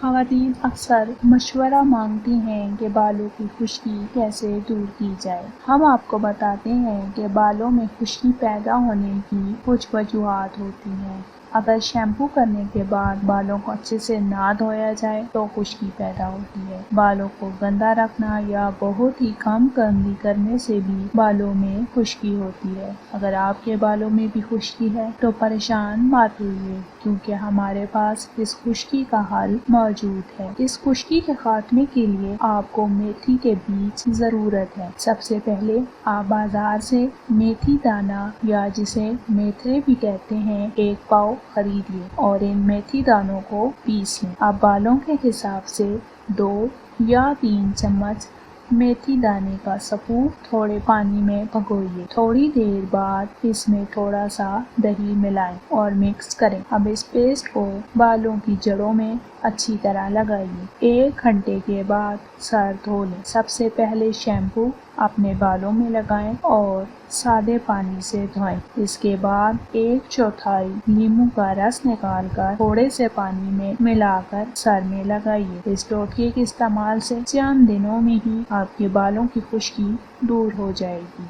ख़वातीन अक्सर मशवरा मांगती हैं कि बालों की खुश्की कैसे दूर की जाए। हम आपको बताते हैं कि बालों में खुश्की पैदा होने की कुछ वजूहात होती हैं। अगर शैम्पू करने के बाद बालों को अच्छे से ना धोया जाए तो खुश्की पैदा होती है। बालों को गंदा रखना या बहुत ही कम कंघी करने से भी बालों में खुश्की होती है। अगर आपके बालों में भी खुश्की है तो परेशान मत होइए, क्योंकि हमारे पास इस खुश्की का हल मौजूद है। इस खुश्की के खात्मे के लिए आपको मेथी के बीज की ज़रूरत है। सबसे पहले आप बाजार से मेथी दाना या जिसे मेथरे भी कहते हैं 1 पाव खरीदिए और इन मेथी दानों को पीस लें। आप बालों के हिसाब से 2 या 3 चम्मच मेथी दाने का सपूत थोड़े पानी में भिगोइए। थोड़ी देर बाद इसमें थोड़ा सा दही मिलाएं और मिक्स करें। अब इस पेस्ट को बालों की जड़ों में अच्छी तरह लगाइए। 1 घंटे के बाद सर धो लें। सबसे पहले शैम्पू अपने बालों में लगाएं और सादे पानी से धोएं। इसके बाद 1/4 नींबू का रस निकालकर थोड़े से पानी में मिलाकर सर में लगाइए। इस टोटके के इस्तेमाल से चंद दिनों में ही आपके बालों की खुश्की दूर हो जाएगी।